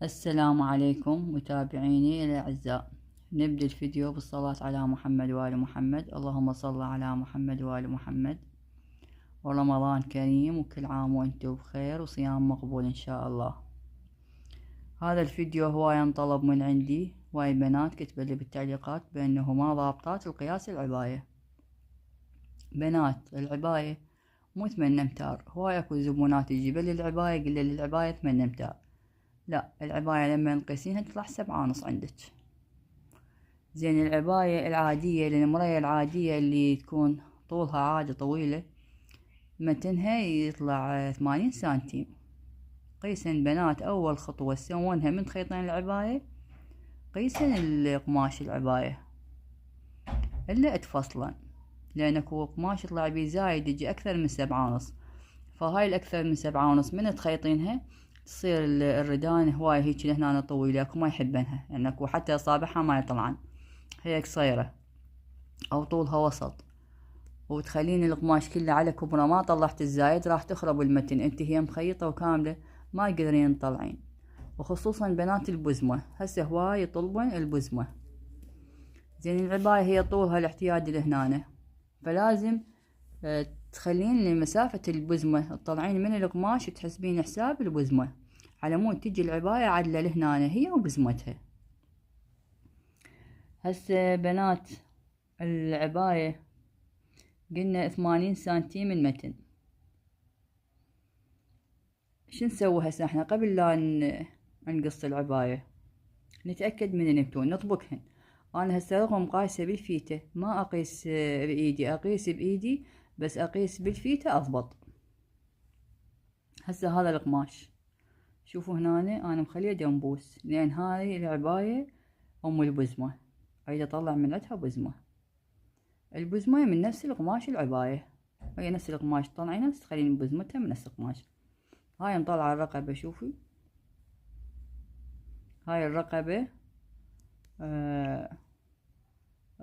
السلام عليكم متابعيني الأعزاء. نبدأ الفيديو بالصلاة على محمد وآل محمد. اللهم صل على محمد وآل محمد. ورمضان كريم وكل عام وانتم بخير وصيام مقبول إن شاء الله. هذا الفيديو هواية انطلب من عندي، هواي بنات كتبوا لي بالتعليقات بأنه ما ضابطات القياس العباية. بنات العباية مو 8 امتار، هواي اكو زبونات تجيب لي العباية قل لي العباية 8 امتار، لا العباية لما نقيسينها تطلع 7.5 عندك. زين العباية العادية للمراية العادية اللي تكون طولها عادي طويلة متنها يطلع 80 سنتيم. قيسن بنات أول خطوة تسوونها من تخيطين العباية، قيسن القماش العباية إلا تفصلن، لأن اكو قماش يطلع بيه زايد يجي أكثر من 7.5، فهاي الأكثر من 7.5 من تخيطينها تصير الردان هواي هيك لهنا طويلة، اكو ما يحبنها يعني اكو حتى أصابعها ما يطلعن، هي قصيرة أو طولها وسط، وتخلين القماش كله على كبره ما طلعت الزايد راح تخرب المتن، انت هي مخيطة وكاملة ما تقدرين تطلعين. وخصوصا بنات البزمة هسه هواي يطلبون البزمة. زين العباية هي طولها الاحتيادي لهنا، فلازم تخلين مسافة البزمة تطلعين من القماش تحسبين حساب البزمة على مود تجي العباية عدلة لهنا هي وبزمتها. هسه بنات العباية قلنا 80 سنتيم المتن. شو نسوي هسه احنا قبل لا نقص العباية؟ نتأكد من المتون نطبقهن. انا هسه رغم قايسة بالفيتة ما اقيس بايدي، اقيس بايدي بس اقيس بالفيتة اضبط. هسه هذا القماش شوفوا هنا انا مخليه دنبوس لان هاي العباية ام البزمة، اريد اطلع من عندها بزمة. البزمة من نفس القماش العباية، هي نفس القماش طلعي نفس تخلين بزمتها من نفس القماش. هاي مطلعة الرقبة شوفي، هاي الرقبة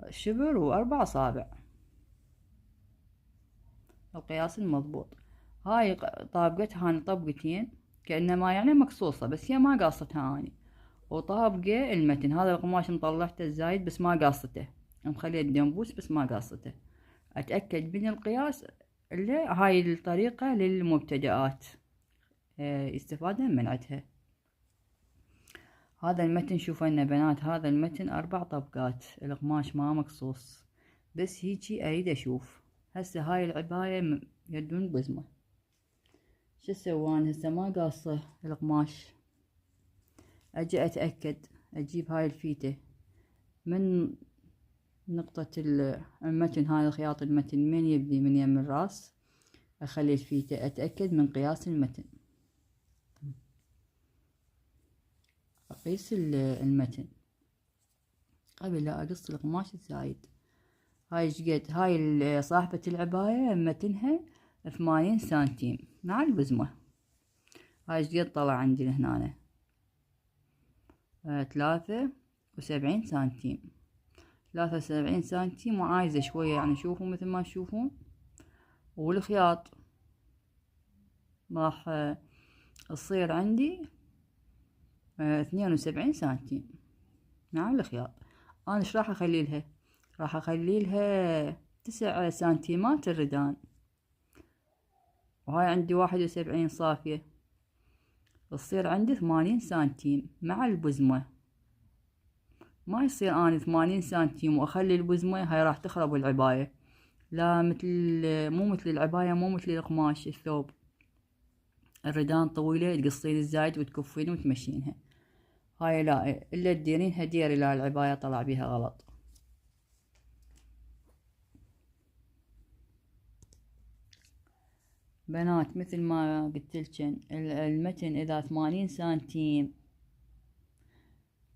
شبر و4 أصابع، القياس المضبوط. هاي طابقتها هاني طبقتين كأنما يعني مقصوصة بس هي ما قاصتها اني، وطابقة المتن هذا القماش مطلعته الزايد بس ما قاصته، مخليه الدنبوس بس ما قاصته. اتأكد من القياس اللي هاي الطريقة للمبتدئات استفادة من عندها. هذا المتن شوفوا لنا بنات، هذا المتن 4 طبقات، القماش ما مقصوص بس هيجي اريد اشوف. هسه هاي العباية يدون بزمة، شو اسوي هسه ما قاصة القماش، اجي اتأكد اجيب هاي الفيتة من نقطة المتن، هاي خياط المتن من يبدي من يم الراس، اخلي الفيتة اتأكد من قياس المتن، اقيس المتن قبل لا اقص القماش الزايد. هاي شقد هاي صاحبة العباية متنها 80 سنتيم مع البزمة، هاي شقد طلع عندي هنا 73 سنتيم، 73 سنتيم وعايزة شوية يعني شوفوا مثل ما تشوفون. والخياط راح تصير عندي 72 سنتيم مع الخياط. انا ايش راح اخلي لها؟ راح اخلي لها 9 سنتيمات الردان، وهاي عندي 71 صافية، تصير عندي 80 سنتيم مع البزمة. ما يصير اني 80 سنتيم واخلي البزمة، هاي راح تخرب العباية، لا مثل مو مثل العباية مو مثل القماش الثوب الردان طويلة تقصين الزايد وتكفين وتمشينها، هاي لا الا تديرينها ديري لا العباية طلع بيها غلط. بنات مثل ما قلتلكن المتن اذا 80 سنتيم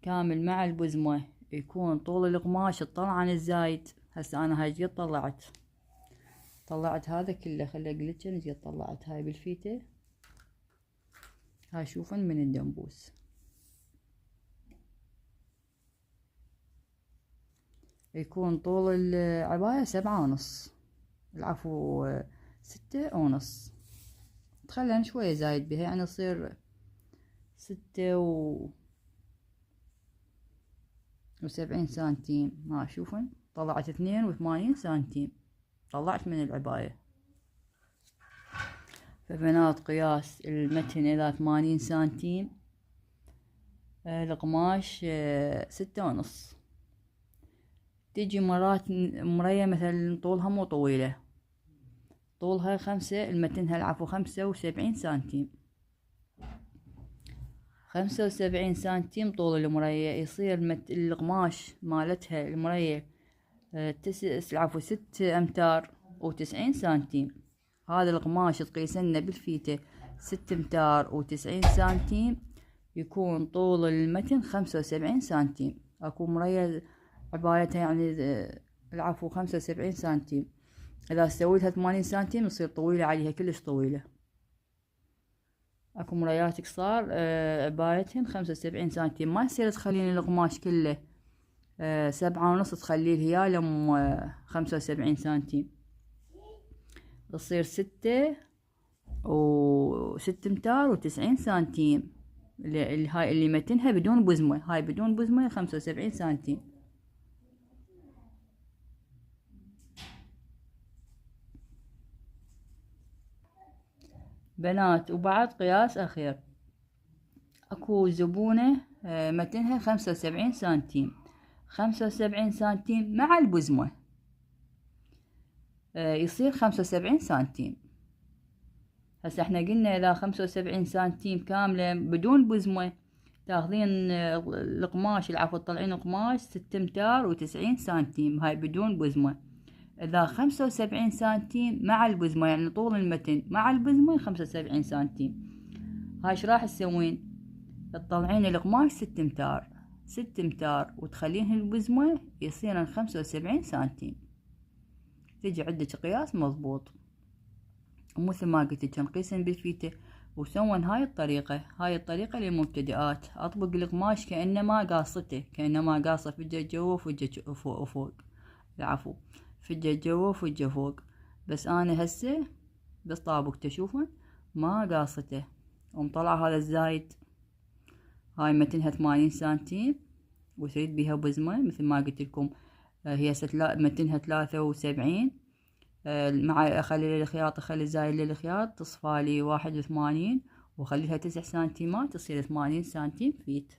كامل مع البزمة يكون طول القماش تطلع عن الزايد. هسه انا هاي قد طلعت هذا كله، خلي اقلتشن قد طلعت هاي بالفيتة، هاي شوفن من الدنبوس يكون طول العباية 7.5، العفو 6.5، تخلين شوية زايد بها يعني يصير 76 سنتيم. ها شوفن طلعت 82 سنتيم، طلعت من العباية. فبنات قياس المتن إلى 80 سنتيم، القماش 6.5. تيجي مرات مرية مثلا طولها مو طويلة، طولها 75 سنتيم، 75 سنتيم طول المرية. يصير القماش مالتها المرية 6 أمتار و90 سنتيم. هذا القماش تقيسنا بالفيتة 6 أمتار و90 سنتيم، يكون طول المتن 75 سنتيم. اكو مرية عبايتها يعني 75 سنتيم، اذا سويتها 80 سنتيم تصير طويلة عليها، كلش طويلة. اكو مرايات قصار عبايتهن 75 سنتيم، ما يصير تخلين القماش كله 7.5، تخليه الهيالم 75 سنتيم. تصير 6 أمتار و90 سنتيم. هاي اللي متنها بدون بزمة، هاي بدون بزمة 75 سنتيم. بنات وبعد قياس أخير، اكو زبونة متنها 75 سنتيم، 75 سنتيم مع البزمة يصير 75 سنتيم. هسه احنا قلنا اذا 75 سنتيم كاملة بدون بزمة تاخذين القماش تطلعين القماش 6 أمتار و90 سنتيم، هاي بدون بزمة. اذا 75 سنتيم مع البزمة، يعني طول المتن مع البزمة 75 سنتيم، هاي ايش راح تسوين؟ تطلعين القماش 6 أمتار وتخلينهن البزمة يصيرن 75 سنتيم، تجي عندك قياس مضبوط. ومثل ما قلت نقيسن بالفيتة وسوون هاي الطريقة للمبتدئات. اطبق القماش كأنما قاصته، كأنما قاصة فجة جوا وفجة فوق، العفو، فجة جوا وفجة فوق. بس انا هسه بس طابق تشوفون ما قاصته ومطلع هذا الزايد. هاي متنها 80 سنتيم وتريد بيها بزمة مثل ما قلت لكم. هي متنها 73 مع اخلي الخياط، اخلي الزايد للخياط تصفالي 81 وخليها 9 سنتيمات، تصير 80 سنتيم فيت.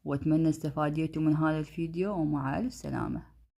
واتمنى استفاديتوا من هذا الفيديو، ومع الف سلامة.